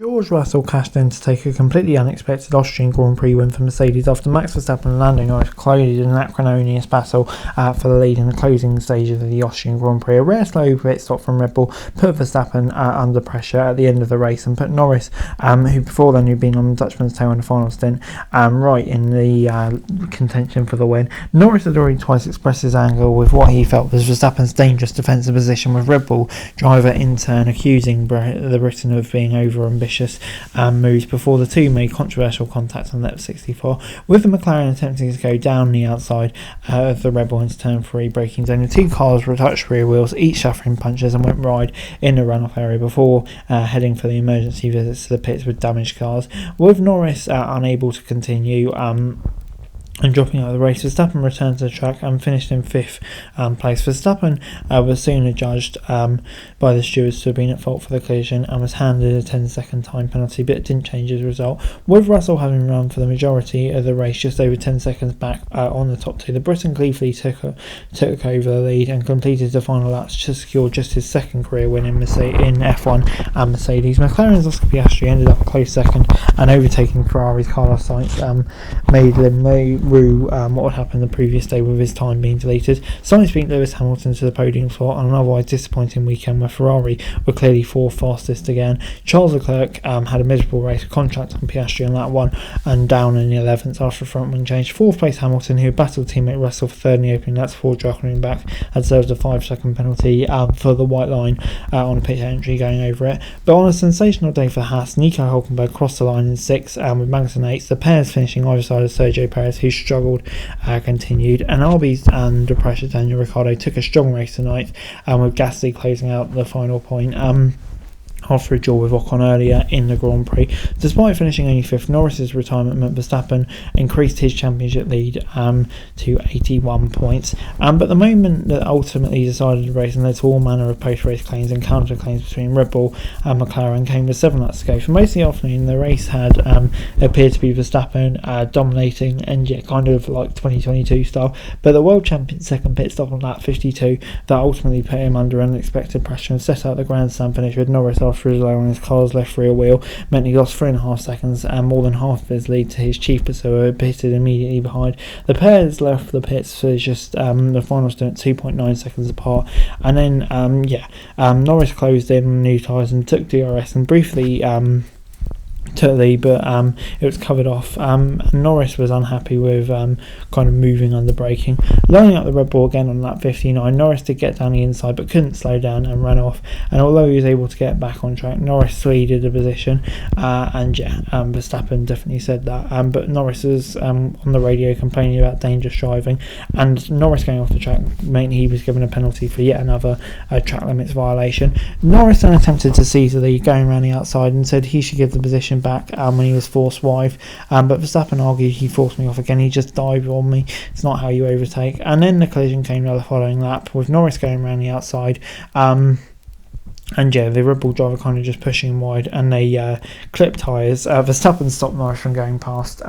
George Russell cashed in to take a completely unexpected Austrian Grand Prix win for Mercedes after Max Verstappen and Lando Norris collided in an acrimonious battle for the lead in the closing stages of the Austrian Grand Prix. A rare slow pit stop from Red Bull put Verstappen under pressure at the end of the race and put Norris, who before then had been on the Dutchman's tail in the final stint, right in the contention for the win. Norris had already twice expressed his anger with what he felt was Verstappen's dangerous defensive position, with Red Bull driver in turn accusing the Briton of being over-ambitious moves before the two made controversial contact on lap 64, with the McLaren attempting to go down the outside of the Red Bull into turn 3 braking zone. The two cars touched rear wheels, each suffering punches, and went wide in the runoff area before heading for the emergency visits to the pits with damaged cars, with Norris unable to continue and dropping out of the race. Verstappen returned to the track and finished in 5th place. Verstappen was soon adjudged by the stewards to have been at fault for the collision and was handed a 10-second time penalty, but it didn't change his result. With Russell having run for the majority of the race just over 10 seconds back on the top two, the Briton gleefully took over the lead and completed the final laps to secure just his second career win in F1 and Mercedes. McLaren's Oscar Piastri ended up a close second and overtaking Ferrari's Carlos Sainz made him what had happened the previous day with his time being deleted. Sainz beat Lewis Hamilton to the podium slot on an otherwise disappointing weekend where Ferrari were clearly fourth fastest again. Charles Leclerc had a miserable race, contract on Piastri on that one, and down in the 11th after a front wing change. 4th place Hamilton, who battled teammate Russell for third in the opening laps before jockeying back, had served a 5-second penalty for the white line on a pit entry going over it. But on a sensational day for Haas, Nico Hülkenberg crossed the line in 6th with Magnussen 8th. The pairs finishing either side of Sergio Perez, who struggled, continued, and RB's under pressure Daniel Ricciardo took a strong race tonight, with Gasly closing out the final point after a duel with Ocon earlier in the Grand Prix. Despite finishing only 5th, Norris's retirement meant Verstappen increased his championship lead to 81 points. But the moment that ultimately decided the race and led to all manner of post-race claims and counter-claims between Red Bull and McLaren came with 7 laps to go. For most of the afternoon, the race had appeared to be Verstappen dominating, and yet kind of like 2022 style. But the world champion's second pit stop on lap 52 that ultimately put him under unexpected pressure and set out the grandstand finish with Norris after his low on his car's left rear wheel meant he lost 3.5 seconds and more than half of his lead to his chief pursuer, pitted immediately behind. The pairs left the pits for just the final stint 2.9 seconds apart, and then Norris closed in new tyres and took DRS and briefly took the lead, but it was covered off. Norris was unhappy with kind of moving under braking. Lining up the Red Bull again on lap 59, Norris did get down the inside but couldn't slow down and ran off, and although he was able to get back on track, Norris ceded the position, Verstappen definitely said that, but Norris was on the radio complaining about dangerous driving, and Norris going off the track meant he was given a penalty for yet another track limits violation. Norris then attempted to seize the lead going around the outside and said he should give the position back when he was forced wide, but Verstappen argued he forced me off again, he just dived on me, it's not how you overtake. And then the collision came the following lap with Norris going around the outside, and the Red Bull driver kind of just pushing him wide, and they clipped tyres. Verstappen stopped Norris from going past,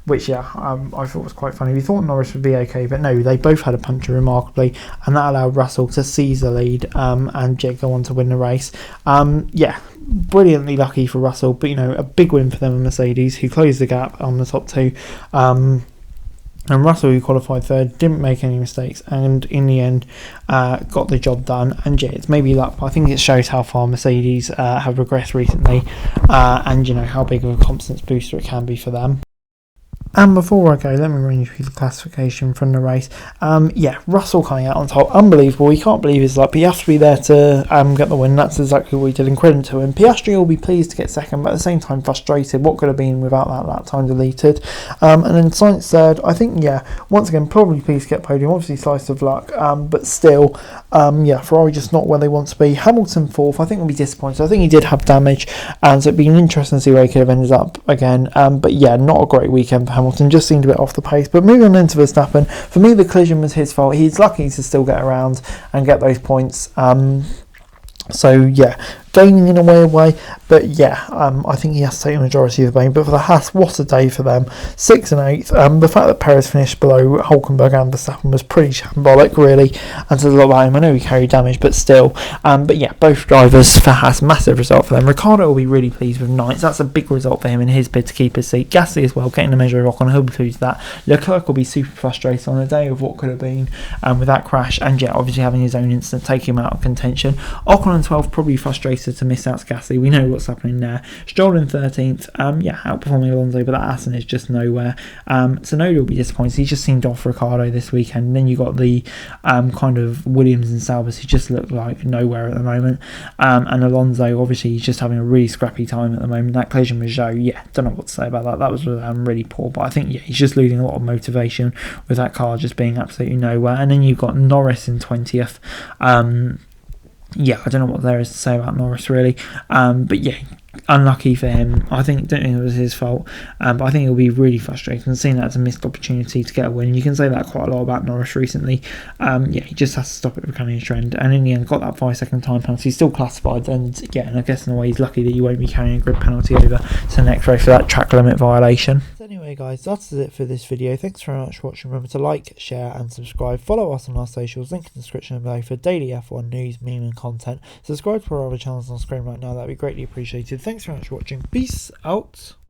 which I thought was quite funny. We thought Norris would be okay, but no, they both had a puncture remarkably, and that allowed Russell to seize the lead and go on to win the race. Brilliantly lucky for Russell, but a big win for them and Mercedes, who closed the gap on the top two. And Russell, who qualified third, didn't make any mistakes and in the end got the job done. And it's maybe luck, but I think it shows how far Mercedes have regressed recently, and how big of a confidence booster it can be for them. And before I go, let me run you through the classification from the race. Russell coming out on top, unbelievable. He can't believe his luck, but you have to be there to get the win. That's exactly what he did, and credit to him. Piastri will be pleased to get second, but at the same time frustrated. What could have been without that lap time deleted? And then Sainz third. I think, once again, probably pleased to get podium. Obviously slice of luck, but still, Ferrari just not where they want to be. Hamilton fourth. I think will be disappointed. I think he did have damage, and so it'd be interesting to see where he could have ended up again. But not a great weekend for Hamilton. Just seemed a bit off the pace. But moving on into Verstappen, for me the collision was his fault. He's lucky to still get around and get those points. gaining in a weird way, but yeah, I think he has to take the majority of the blame. But for the Haas, what a day for them, 6th and 8th. The fact that Perez finished below Hulkenberg and Verstappen was pretty shambolic, really, and says a lot about him. I know he carried damage, but still. But yeah, both drivers for Haas, massive result for them. Ricciardo will be really pleased with 9th. That's a big result for him in his bid to keep his seat. Gasly as well, getting a measure of Ocon, he'll be pleased with that. Leclerc will be super frustrated on a day of what could have been with that crash, and yeah, obviously having his own incident take him out of contention. Ocon on 12th, probably frustrated to miss out to Gasly. We know what's happening there. Stroll in 13th, yeah, outperforming Alonso, but that Aston is just nowhere. Tsunoda will be disappointed. He just seemed off Ricciardo this weekend. And then you got the kind of Williams and Salvas who just look like nowhere at the moment. And Alonso, obviously, he's just having a really scrappy time at the moment. That collision with Zhou, yeah, don't know what to say about that. That was really poor. But I think, yeah, he's just losing a lot of motivation with that car just being absolutely nowhere. And then you've got Norris in 20th. Yeah, I don't know what there is to say about Norris, really. But yeah, unlucky for him. Don't think it was his fault, but I think it'll be really frustrating seeing that as a missed opportunity to get a win. You can say that quite a lot about Norris recently. Yeah, he just has to stop it becoming a trend, and in the end got that 5-second time penalty. He's still classified, and yeah, and I guess in a way he's lucky that you won't be carrying a grid penalty over to the next race for that track limit violation. So anyway guys, that's it for this video. Thanks very much for watching. Remember to like, share and subscribe. Follow us on our socials, link in the description below for daily F1 news, meme and content. Subscribe to our other channels on screen right now, that'd be greatly appreciated. Thanks very much for watching. Peace out.